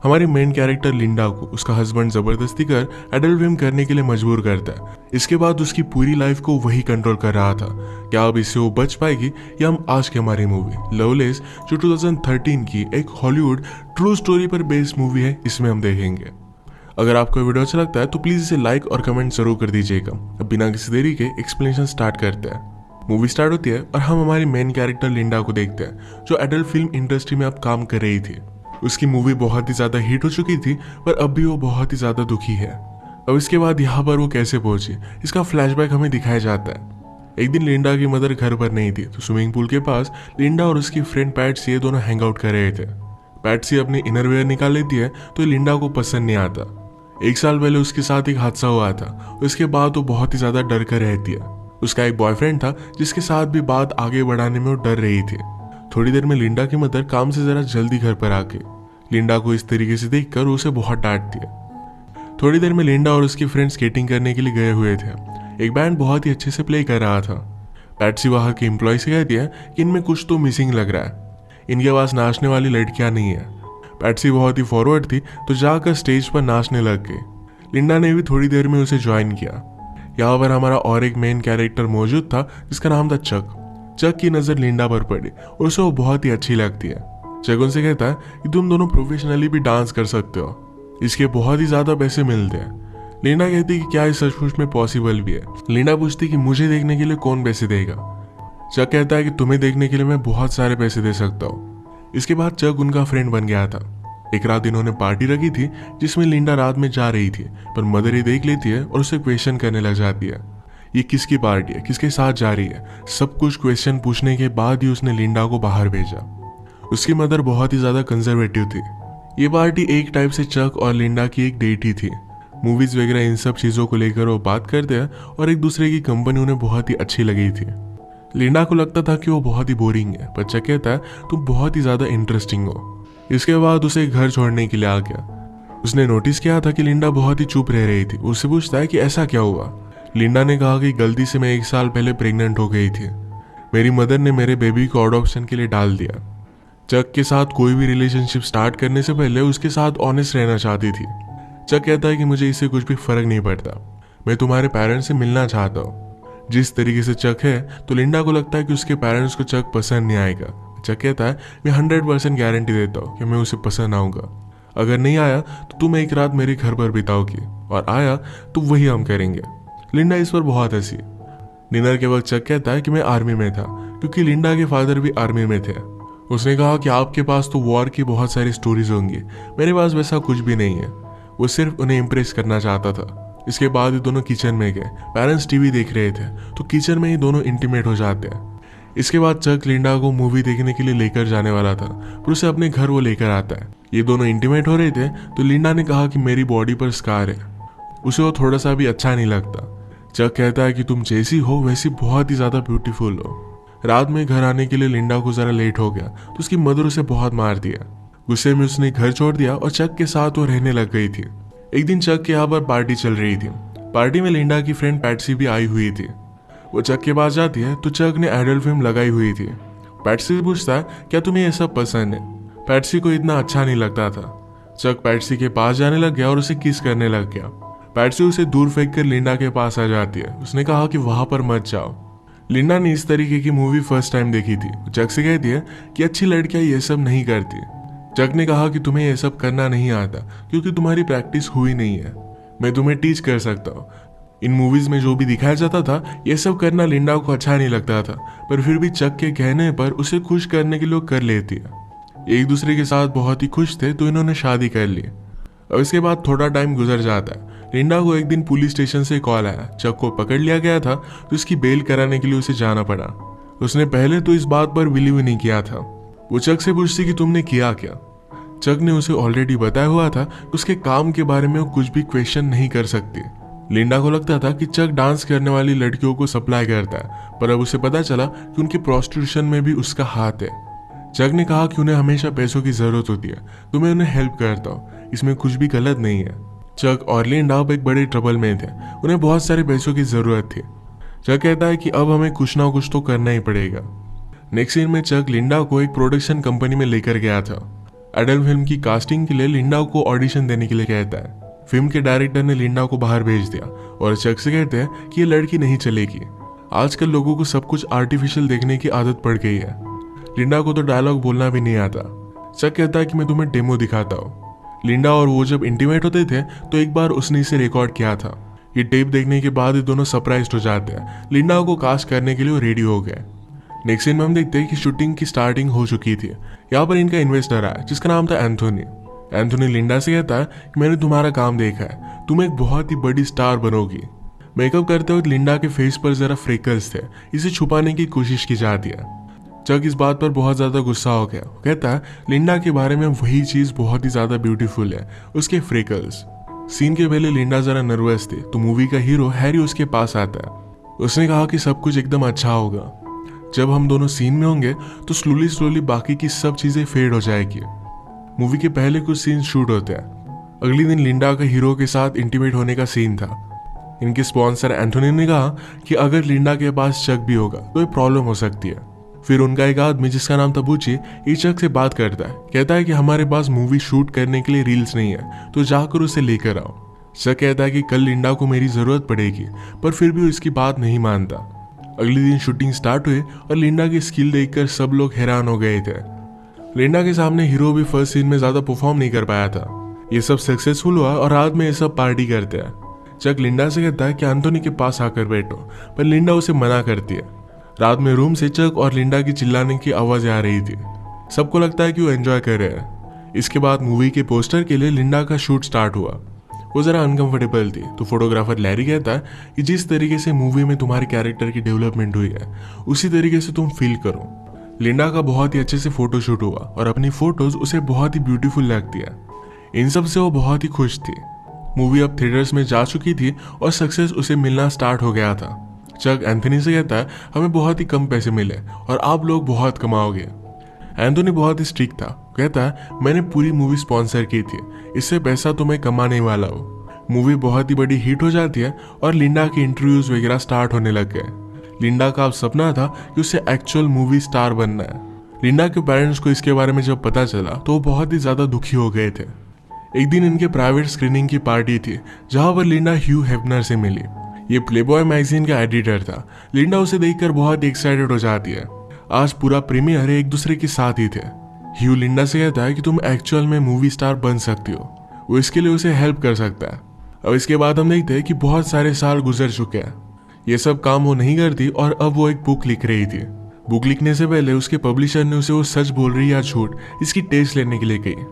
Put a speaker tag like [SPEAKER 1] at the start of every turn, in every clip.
[SPEAKER 1] हमारी main character Linda को उसका हस्बैंड जबरदस्ती कर एडल्ट फिल्म करने के लिए मजबूर करता है। इसके बाद उसकी पूरी लाइफ को वही कंट्रोल कर रहा था। क्या अब इससे वो बच पाएगी, या हम आज की हमारी मूवी लवलेस जो 2013 की एक हॉलीवुड ट्रू स्टोरी पर बेस्ड मूवी है, इसमें हम देखेंगे। अगर आपको वीडियो अच्छा लगता है तो प्लीज इसे लाइक और कमेंट जरूर कर दीजिएगा। अब बिना किसी देरी के एक्सप्लेनेशन स्टार्ट करते हैं। मूवी स्टार्ट होती है और हम हमारी मेन कैरेक्टर लिंडा को देखते हैं जो एडल्ट फिल्म इंडस्ट्री में अब काम कर रही थी। उसकी मूवी बहुत ही ज्यादा हिट हो चुकी थी, पर अब भी वो बहुत ही ज्यादा दुखी है। अब इसके बाद यहाँ पर वो कैसे पहुंची, इसका फ्लैशबैक हमें दिखाया जाता है। एक दिन लिंडा की मदर घर पर नहीं थी, तो स्विमिंग पूल के पास लिंडा और उसकी फ्रेंड पैट्सी ये दोनों हैंग आउट कर रहे थे। पैट्सी अपनी इनरवेयर निकाल लेती है तो लिंडा को पसंद नहीं आता। 1 साल पहले उसके साथ एक हादसा हुआ था, उसके बाद वो बहुत ही ज्यादा डर कर रहती है। उसका एक बॉयफ्रेंड था जिसके साथ भी बात आगे बढ़ाने में वो डर रही थी। थोड़ी देर में लिंडा की मदर काम से जरा जल्दी घर पर आके लिंडा को इस तरीके से देखकर उसे बहुत डांटती है। थोड़ी देर में लिंडा और उसकी फ्रेंड स्केटिंग करने के लिए गए हुए थे। एक बैंड बहुत ही अच्छे से प्ले कर रहा था। पैट्सी वहां के एम्प्लॉय से कहती है कि इनमें कुछ तो मिसिंग लग रहा है, इनके पास नाचने वाली लड़कियां नहीं है। पैट्सी बहुत ही फॉरवर्ड थी तो जाकर स्टेज पर नाचने लग गई। लिंडा ने भी थोड़ी देर में उसे ज्वाइन किया। यहाँ पर हमारा और एक मेन कैरेक्टर मौजूद था जिसका नाम था चक। चक की नजर लिंडा पर पड़ी और उसे वो बहुत ही अच्छी लगती है। चक उनसे कहता है कि तुम दोनों प्रोफेशनली भी डांस कर सकते हो, इसके बहुत ही ज्यादा पैसे मिलते हैं। लिंडा कहती है कि क्या इस सचमुच में पॉसिबल भी है। लिंडा पूछती कि मुझे देखने के लिए कौन पैसे देगा। चक कहता है कि तुम्हें देखने के लिए मैं बहुत सारे पैसे दे सकता हूँ। इसके बाद चक उनका फ्रेंड बन गया था। एक रात इन्होंने पार्टी रखी थी जिसमें लिंडा रात में जा रही थी, पर मदर ही देख लेती है और उसे क्वेश्चन करने लग जाती है। ये किसकी पार्टी है, किसके साथ जा रही है, सब कुछ क्वेश्चन पूछने के बाद ही उसने लिंडा को बाहर भेजा। उसकी मदर बहुत ही ज्यादा कंजर्वेटिव थी। ये पार्टी एक टाइप से चक और लिंडा की एक डेट ही थी। मूवीज वगैरह इन सब चीजों को लेकर वो बात करते हैं और एक दूसरे की कंपनी उन्हें बहुत ही अच्छी लगी थी। लिंडा को लगता था कि वो बहुत ही बोरिंग है, पर चक कहता है तुम बहुत ही ज्यादा इंटरेस्टिंग हो। इसके बाद उसे घर छोड़ने के लिए आ गया। उसने नोटिस किया था कि लिंडा बहुत ही चुप रह रही थी। उससे पूछता है कि ऐसा क्या हुआ। लिंडा ने कहा कि गलती से मैं 1 साल पहले प्रेग्नेंट हो गई थी, मेरी मदर ने मेरे बेबी को अडॉप्शन के लिए डाल दिया। चक के साथ कोई भी रिलेशनशिप स्टार्ट करने से पहले उसके साथ ऑनेस्ट रहना चाहती थी। चक कहता है कि मुझे इससे कुछ भी फर्क नहीं पड़ता, मैं तुम्हारे पेरेंट्स से मिलना चाहता हूँ। जिस तरीके से चक है तो लिंडा को लगता है कि उसके पेरेंट्स को चक पसंद नहीं आएगा। चक कहता है मैं 100% गारंटी देता हूँ कि मैं उसे पसंद आऊंगा। अगर नहीं आया तो तुम एक रात मेरे घर पर बिताओगी, और आया तो वही हम करेंगे। लिंडा इस पर बहुत हंसी। डिनर के वक्त चक कहता है कि मैं आर्मी में था, क्योंकि लिंडा के फादर भी आर्मी में थे। उसने कहा कि आपके पास तो वॉर की बहुत सारी स्टोरीज होंगी, मेरे पास वैसा कुछ भी नहीं है। वो सिर्फ उन्हें इम्प्रेस करना चाहता था। इसके बाद ये दोनों किचन में गए। पेरेंट्स टीवी देख रहे थे तो किचन में ही दोनों इंटीमेट हो जाते हैं। इसके बाद चक लिंडा को मूवी देखने के लिए लेकर जाने वाला था, पर उसे अपने घर वो लेकर आता है। ये दोनों इंटीमेट हो रहे थे तो लिंडा ने कहा कि मेरी बॉडी पर स्कार है। उसे वो थोड़ा सा भी अच्छा नहीं लगता। चक कहता है कि तुम जैसी हो वैसी बहुत ही ज्यादा ब्यूटीफुल हो। रात में घर आने के लिए लिंडा को जरा लेट हो गया तो उसकी मदर उसे बहुत मार दिया। गुस्से में उसने घर छोड़ दिया और चक के साथ वो रहने लग गई थी। एक दिन चक के यहाँ पर पार्टी चल रही थी। पार्टी में लिंडा की फ्रेंड पैट्सी भी आई हुई थी। वो चक के पास जाती है तो चक ने एडल्ट फिल्म लगाई हुई थी। पैट्सी से पूछता है क्या तुम्हें ये सब पसंद है। पैट्सी को इतना अच्छा नहीं लगता था। चक पैट्सी के पास जाने लग गया और उसे किस करने लग गया। पैट्सी उसे दूर फेंक कर लिंडा के पास आ जाती है। उसने कहा कि वहां पर मत जाओ। लिंडा ने इस तरीके की मूवी फर्स्ट टाइम देखी थी। चक से कहती है कि अच्छी लड़कियां ये सब नहीं करती। चक ने कहा कि तुम्हें ये सब करना नहीं आता क्योंकि तुम्हारी प्रैक्टिस हुई नहीं है, मैं तुम्हें टीच कर सकता हूँ। इन मूवीज में जो भी दिखाया जाता था ये सब करना लिंडा को अच्छा नहीं लगता था, पर फिर भी चक के कहने पर उसे खुश करने के लिए कर लेती है। एक दूसरे के साथ बहुत ही खुश थे तो इन्होंने शादी कर ली। और इसके बाद थोड़ा टाइम गुजर जाता है। लिंडा को एक दिन पुलिस स्टेशन से कॉल आया। चक को पकड़ लिया गया था तो उसकी बेल कराने के लिए उसे जाना पड़ा। उसने पहले तो इस बात पर बिलीव ही नहीं किया था। वो चक से पूछती कि तुमने किया क्या। चक ने उसे ऑलरेडी बताया हुआ था कि उसके काम के बारे में वो कुछ भी क्वेश्चन नहीं कर सकती। लिंडा को लगता था कि चक डांस करने वाली लड़कियों को सप्लाई करता है, पर अब उसे पता चला कि उनकी प्रोस्टिट्यूशन में भी उसका हाथ है। चक ने कहा कि उन्हें हमेशा पैसों की जरूरत होती है तो मैं उन्हें हेल्प करता हूँ, इसमें कुछ भी गलत नहीं है। चक और लिंडा अब एक बड़े ट्रबल में थे, उन्हें बहुत सारे पैसों की जरूरत थी। चक कहता है कि अब हमें कुछ ना कुछ तो करना ही पड़ेगा। नेक्स्ट सीन में चक लिंडा को एक प्रोडक्शन कंपनी में लेकर गया था। एडल फिल्म की कास्टिंग के लिए लिंडा को ऑडिशन देने के लिए कहता है। फिल्म के डायरेक्टर ने लिंडा को बाहर भेज दिया और चक से कहते हैं कि ये लड़की नहीं चलेगी। आजकल लोगों को सब कुछ आर्टिफिशियल देखने की आदत पड़ गई है। लिंडा को तो डायलॉग बोलना भी नहीं आता। चक कहता है कि मैं तुम्हें डेमो दिखाता हूँ। लिंडा और वो जब इंटीमेट होते थे तो एक बार उसने इसे रिकॉर्ड किया था। ये टेप देखने के बाद ये दोनों सरप्राइज्ड हो जाते हैं। लिंडा को कास्ट करने के लिए वो रेडी हो गए। नेक्स्ट सीन में हम देखते हैं कि शूटिंग की स्टार्टिंग हो चुकी थी। यहाँ पर इनका इन्वेस्टर आया जिसका नाम था एंथोनी। एंथोनी लिंडा से कहता है कि मैंने तुम्हारा काम देखा है, तुम एक बहुत ही बड़ी स्टार बनोगी। मेकअप करते वक्त लिंडा के फेस पर जरा फ्रिकल्स थे, इसे छुपाने की कोशिश की जाती है। चक इस बात पर बहुत ज्यादा गुस्सा हो गया। कहता है लिंडा के बारे में वही चीज बहुत ही ज्यादा ब्यूटीफुल है, उसके फ्रिकल्स। सीन के पहले लिंडा जरा नर्वस थी तो मूवी का हीरो हैरी उसके पास आता है। उसने कहा कि सब कुछ एकदम अच्छा होगा, जब हम दोनों सीन में होंगे तो स्लोली बाकी की सब चीजें फेड हो जाएगी। मूवी के पहले कुछ सीन शूट होते हैं। अगले दिन लिंडा का हीरो के साथ इंटीमेट होने का सीन था। इनके स्पॉन्सर एंथोनी ने कहा कि अगर लिंडा के पास चक भी होगा तो ये प्रॉब्लम हो सकती है। फिर उनका एक आदमी जिसका नाम था बुची इस चक से बात करता है। कहता है कि हमारे पास मूवी शूट करने के लिए रील्स नहीं है तो जाकर उसे लेकर आओ। चक कहता है कि कल लिंडा को मेरी जरूरत पड़ेगी, पर फिर भी इसकी बात नहीं मानता। अगले दिन शूटिंग स्टार्ट हुई और लिंडा की स्किल देखकर सब लोग हैरान हो गए थे। लिंडा के सामने हीरो भी फर्स्ट सीन में ज्यादा परफॉर्म नहीं कर पाया था। ये सब सक्सेसफुल हुआ और रात में ये सब पार्टी करते हैं। चक लिंडा से कहता है कि एंथोनी के पास आकर बैठो, पर लिंडा उसे मना करती है। रात में रूम से चक और लिंडा की चिल्लाने की आवाजें आ रही थी। सबको लगता है कि वो एंजॉय कर रहे हैं। इसके बाद मूवी के पोस्टर के लिए लिंडा का शूट स्टार्ट हुआ। वो जरा अनकंफर्टेबल थी तो फोटोग्राफर लैरी कहता है कि जिस तरीके से मूवी में तुम्हारे कैरेक्टर की डेवलपमेंट हुई है उसी तरीके से तुम फील करो। लिंडा का बहुत ही अच्छे से फोटो शूट हुआ और अपनी फोटोज उसे बहुत ही ब्यूटीफुल लगती है। इन सब से वो बहुत ही खुश थी। मूवी अब थिएटर्स में जा चुकी थी और सक्सेस उसे मिलना स्टार्ट हो गया था। चक एंथोनी से कहता है हमें बहुत ही कम पैसे मिले और आप लोग बहुत कमाओगे। एंथोनी बहुत ही स्ट्रिक्ट था। कहता है मैंने पूरी मूवी स्पॉन्सर की थी, इससे पैसा तो मैं कमाने वाला हूँ। मूवी बहुत ही बड़ी हिट हो जाती है और लिंडा के इंटरव्यूज वगैरह स्टार्ट होने लग गए। लिंडा का अब सपना था कि उसे एक्चुअल मूवी स्टार बनना है। लिंडा के पेरेंट्स को इसके बारे में जब पता चला तो वो बहुत ही ज्यादा दुखी हो गए थे। एक दिन इनके प्राइवेट स्क्रीनिंग की पार्टी थी जहां पर लिंडा ह्यू हेफनर से मिली। ये प्लेबॉय मैगजीन का एडिटर था। लिंडा उसे देखकर बहुत एक्साइटेड हो जाती है। आज पूरा प्रीमियर एक दूसरे के साथ ही थे। ह्यू लिंडा से कहता है कि तुम एक्चुअल में मूवी स्टार बन सकती हो। वो इसके लिए उसे हेल्प कर सकता है। अब इसके बाद हम देखते हैं कि बहुत सारे साल गुजर चुके हैं। ये सब काम वो नहीं करती और अब वो एक बुक लिख रही थी। बुक लिखने से पहले उसके पब्लिशर ने उसे वो सच बोल रही या झूठ इसकी टेस्ट लेने के लिए कही।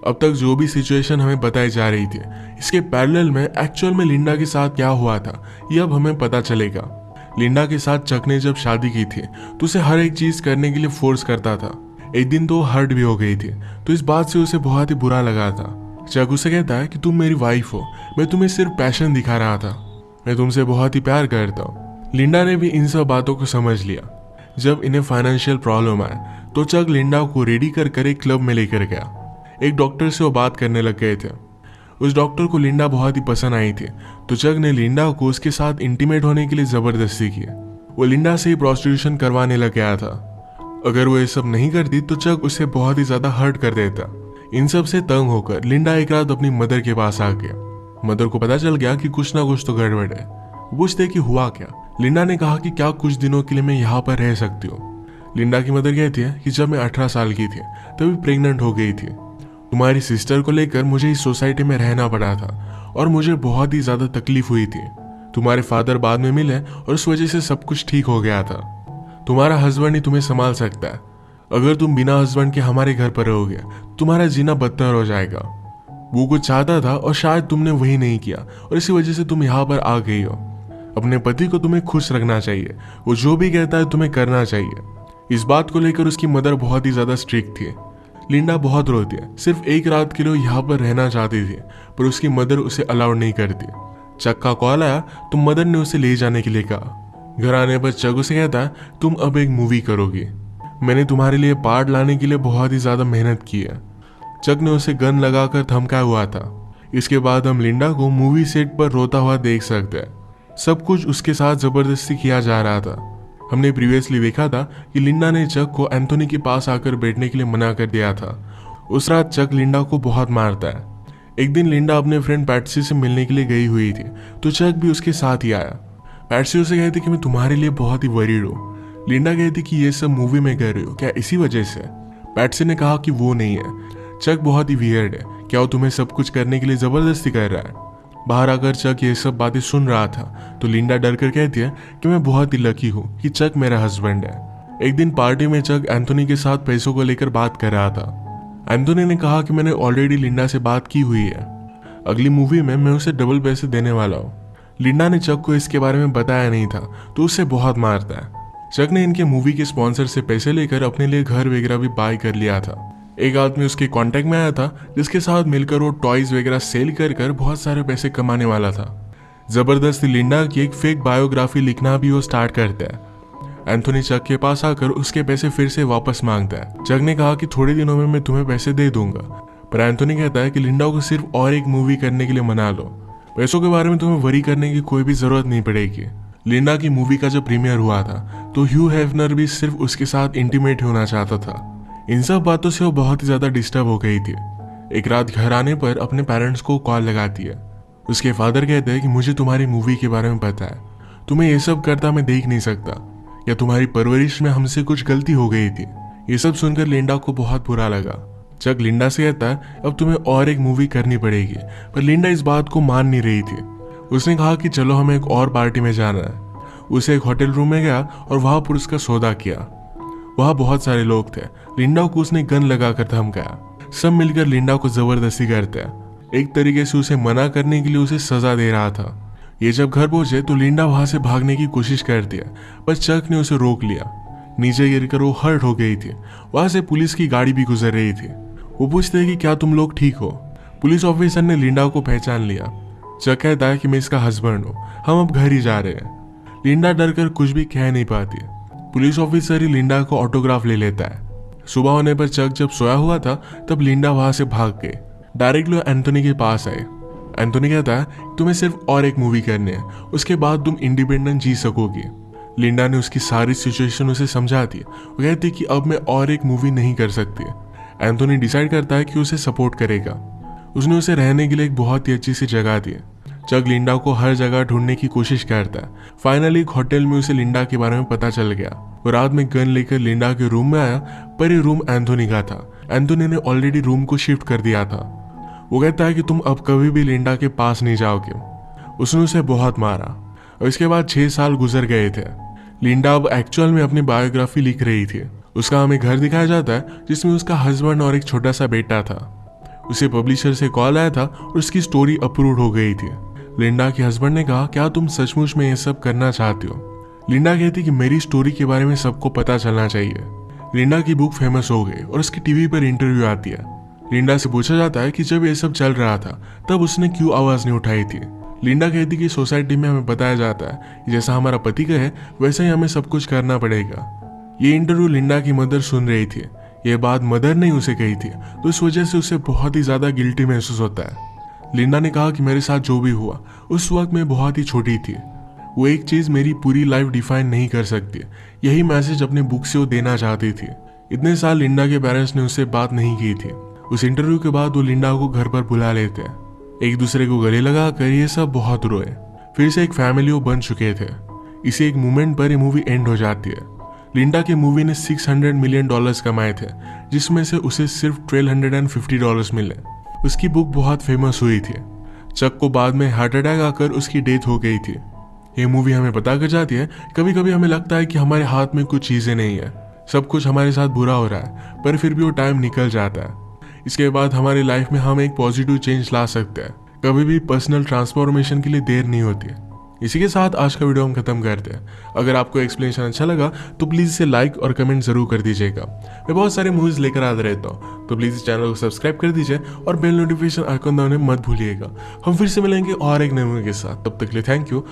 [SPEAKER 1] अब तक जो भी सिचुएशन हमें बताई जा रही थी इसके पैरेलल में एक्चुअल में लिंडा के साथ क्या हुआ था ये अब हमें पता चलेगा। लिंडा के साथ चक ने जब शादी की थी तो उसे हर एक चीज करने के लिए फोर्स करता था। एक दिन तो हर्ट भी हो गई थी तो इस बात से उसे बहुत ही बुरा लगा था। चक उसे कहता है कि तुम मेरी वाइफ हो, मैं तुम्हें सिर्फ पैशन दिखा रहा था, मैं तुमसे बहुत ही प्यार करता हूँ। लिंडा ने भी इन सब बातों को समझ लिया। जब इन्हें फाइनेंशियल प्रॉब्लम आए तो चक लिंडा को रेडी कर एक क्लब में लेकर गया। एक डॉक्टर से वो बात करने लग गए थे। उस डॉक्टर को लिंडा बहुत ही पसंद आई थी तो चक ने लिंडा को उसके साथ इंटीमेट होने के लिए जबरदस्ती की। वो लिंडा से ही प्रोस्टिट्यूशन करवाने लग गया था। अगर वो ये सब नहीं करती तो चक उसे बहुत ही ज्यादा हर्ट कर देता। इन सब से तंग होकर लिंडा एक रात अपनी मदर के पास आ गया। मदर को पता चल गया कि कुछ ना कुछ तो गड़बड़ है। पूछते कि हुआ क्या। लिंडा ने कहा कि क्या कुछ दिनों के लिए मैं यहाँ पर रह सकती हूँ। लिंडा की मदर कहती है कि जब मैं 18 साल की थी तभी प्रेग्नेंट हो गई थी। तुम्हारी सिस्टर को लेकर मुझे इस सोसाइटी में रहना पड़ा था और मुझे बहुत ही ज्यादा तकलीफ हुई थी। तुम्हारे फादर बाद में मिले और उस वजह से सब कुछ ठीक हो गया था। तुम्हारा हस्बैंड ही तुम्हें संभाल सकता है। अगर तुम बिना हस्बैंड के हमारे घर पर रहोगे तुम्हारा जीना बदतर हो जाएगा। वो कुछ चाहता था और शायद तुमने वही नहीं किया और इसी वजह से तुम यहाँ पर आ गई हो। अपने पति को तुम्हें खुश रखना चाहिए, वो जो भी कहता है तुम्हें करना चाहिए। इस बात को लेकर उसकी मदर बहुत ही ज्यादा स्ट्रिक्ट थी। लिंडा बहुत रोती है, सिर्फ एक रात के लिए यहाँ पर रहना चाहती थी पर उसकी मदर उसे अलाउड नहीं करती। चक का कॉल आया तो मदर ने उसे ले जाने के लिए कहा। घर आने पर चक उसे कहता है तुम अब एक मूवी करोगी, मैंने तुम्हारे लिए पार्ट लाने के लिए बहुत ही ज्यादा मेहनत की है। चक ने उसे गन लगाकर धमकाया हुआ था। इसके बाद हम लिंडा को मूवी सेट पर रोता हुआ देख सकते हैं। सब कुछ उसके साथ जबरदस्ती किया जा रहा था। हमने प्रीवियसली देखा था कि लिंडा ने चक को एंथोनी के पास आकर बैठने के लिए मना कर दिया था उस रात चक लिंडा को बहुत मारता है। एक दिन लिंडा अपने फ्रेंड पैट्सी से मिलने के लिए गई हुई थी, तो चक भी उसके साथ ही आया। पैट्सी उसे कहती कि मैं तुम्हारे लिए बहुत ही वरीड हूँ। लिंडा कहती कि ये सब मूवी में कर रही हो क्या इसी वजह से? पैट्सी ने कहा कि वो नहीं है, चक बहुत ही वियर्ड है, क्या वो तुम्हें सब कुछ करने के लिए जबरदस्ती कर रहा है? बाहर आकर चक ये सब बातें सुन रहा था, तो लिंडा डर कर कहती है कि मैं बहुत ही लकी हूँ कि चक मेरा हस्बैंड है। एक दिन पार्टी में चक एंथोनी के साथ पैसों को लेकर बात कर रहा था। एंथोनी ने कहा कि मैंने ऑलरेडी लिंडा से बात की हुई है, अगली मूवी में मैं उसे डबल पैसे देने वाला हूँ। लिंडा ने चक को इसके बारे में बताया नहीं था, तो उसे बहुत मारता है। चक ने इनके मूवी के स्पॉन्सर से पैसे लेकर अपने लिए घर वगैरह भी बाय कर लिया था। एक आदमी उसके कांटेक्ट में आया था, जिसके साथ मिलकर वो टॉयज वगैरह सेल कर बहुत सारे पैसे कमाने वाला था। जबरदस्ती लिंडा की एक फेक बायोग्राफी लिखना भी वो स्टार्ट करता है। एंथोनी चक के पास आकर उसके पैसे फिर से वापस मांगता है। चक ने कहा कि थोड़े दिनों में मैं तुम्हें पैसे दे दूंगा, पर एंथोनी कहता है कि लिंडा को सिर्फ और एक मूवी करने के लिए मना लो, पैसों के बारे में तुम्हें वरी करने की कोई भी जरूरत नहीं पड़ेगी। लिंडा की मूवी का जब प्रीमियर हुआ था, तो ह्यू हेफनर भी सिर्फ उसके साथ इंटीमेट होना चाहता था। इन सब बातों से वो बहुत ही ज्यादा डिस्टर्ब हो गई थी। एक रात घर आने पर अपने पेरेंट्स को कॉल लगाती है। उसके फादर कहते हैं कि मुझे तुम्हारी मूवी के बारे में पता है, तुम्हें ये सब करता मैं देख नहीं सकता, या तुम्हारी परवरिश में हमसे कुछ गलती हो गई थी। ये सब सुनकर लिंडा को बहुत बुरा लगा। चक लिंडा से कहता है अब तुम्हें और एक मूवी करनी पड़ेगी, पर लिंडा इस बात को मान नहीं रही थी। उसने कहा कि चलो हमें एक और पार्टी में जाना है। उसे एक होटल रूम में गया और वहां पर उसका सौदा किया। वहां बहुत सारे लोग थे। लिंडा को उसने गन लगाकर धमकाया। सब मिलकर लिंडा को जबरदस्ती करते हैं, एक तरीके से उसे मना करने के लिए उसे सजा दे रहा था। ये जब घर पहुंचे तो लिंडा वहां से भागने की कोशिश करती है, पर चक ने उसे रोक लिया। नीचे गिरकर वो हर्ट हो गई थी। वहां से पुलिस की गाड़ी भी गुजर रही थी। वो पूछते हैं कि क्या तुम लोग ठीक हो? पुलिस ऑफिसर ने लिंडा को पहचान लिया। चक कहता है कि मैं इसका हस्बैंड हूँ, हम अब घर ही जा रहे हैं। लिंडा डर कर कुछ भी कह नहीं पाती। पुलिस ऑफिसर ही लिंडा को ऑटोग्राफ ले लेता है। सुबह होने पर चक जब सोया हुआ था, तब लिंडा वहां से भाग गई। डायरेक्टली एंथोनी के पास आए। एंथोनी कहता है तुम्हें सिर्फ और एक मूवी करनी है, उसके बाद तुम इंडिपेंडेंट जी सकोगी। लिंडा ने उसकी सारी सिचुएशन उसे समझा दी। वो कहती कि अब मैं और एक मूवी नहीं कर सकती। एंथोनी डिसाइड करता है कि उसे सपोर्ट करेगा। उसने उसे रहने के लिए एक बहुत ही अच्छी सी जगह दी। चक लिंडा को हर जगह ढूंढने की कोशिश करता है। फाइनली एक होटल में उसे लिंडा के बारे में पता चल गया। वो रात में गन लेकर लिंडा के रूम में आया, पर ये रूम एंथोनी का था। एंथोनी ने ऑलरेडी रूम को शिफ्ट कर दिया था। वो कहता है कि तुम अब कभी भी लिंडा के पास नहीं जाओगे। उसने उसे बहुत मारा और इसके बाद 6 साल गुजर गए थे। लिंडा अब एक्चुअल में अपनी बायोग्राफी लिख रही थी। उसका हमें घर दिखाया जाता है जिसमें उसका हस्बैंड और एक छोटा सा बेटा था। उसे पब्लिशर से कॉल आया था और उसकी स्टोरी अप्रूव हो गई थी। लिंडा के हस्बैंड ने कहा क्या तुम सचमुच में ये सब करना चाहती हो? लिंडा कहती कि मेरी स्टोरी के बारे में सबको पता चलना चाहिए। लिंडा की बुक फेमस हो गई और उसकी टीवी पर इंटरव्यू आती है। लिंडा से पूछा जाता है कि जब ये सब चल रहा था तब उसने क्यों आवाज नहीं उठाई थी। लिंडा कहती कि सोसाइटी में हमें बताया जाता है कि जैसा हमारा पति कहे वैसा ही हमें सब कुछ करना पड़ेगा। ये इंटरव्यू लिंडा की मदर सुन रही थी। ये बात मदर ने उसे कही थी, तो इस वजह से उसे बहुत ही ज्यादा गिल्टी महसूस होता है। लिंडा ने कहा कि मेरे साथ जो भी हुआ उस वक्त मैं बहुत ही छोटी थी। वो एक चीज मेरी पूरी लाइफ डिफाइन नहीं कर सकती। यही मैसेज अपने बुक से वो देना चाहती थी। इतने साल लिंडा के पेरेंट्स ने उससे बात नहीं की थी। उस इंटरव्यू के बाद वो लिंडा को घर पर बुला लेते हैं। एक दूसरे को गले लगा कर ये सब बहुत रोए। फिर से एक फैमिली वो बन चुके थे। इसी एक मोमेंट पर ये मूवी एंड हो जाती है। लिंडा की मूवी ने $600 मिलियन कमाए थे, जिसमें से उसे सिर्फ $1,250 मिले। उसकी बुक बहुत फेमस हुई थी। चक को बाद में हार्ट अटैक आकर उसकी डेथ हो गई थी। ये मूवी हमें बता कर जाती है कभी कभी हमें लगता है कि हमारे हाथ में कुछ चीजें नहीं है, सब कुछ हमारे साथ बुरा हो रहा है, पर फिर भी वो टाइम निकल जाता है। इसके बाद हमारी लाइफ में हम एक पॉजिटिव चेंज ला सकते हैं। कभी भी पर्सनल ट्रांसफॉर्मेशन के लिए देर नहीं होती। इसी के साथ आज का वीडियो हम खत्म करते हैं। अगर आपको एक्सप्लेनेशन अच्छा लगा तो प्लीज इसे लाइक और कमेंट जरूर कर दीजिएगा। मैं बहुत सारे मूवीज लेकर आता रहता हूँ, तो प्लीज इस चैनल को सब्सक्राइब कर दीजिए और बेल नोटिफिकेशन आइकन दबाने मत भूलिएगा। हम फिर से मिलेंगे और एक नए मूवी के साथ। तब तक के लिए थैंक यू।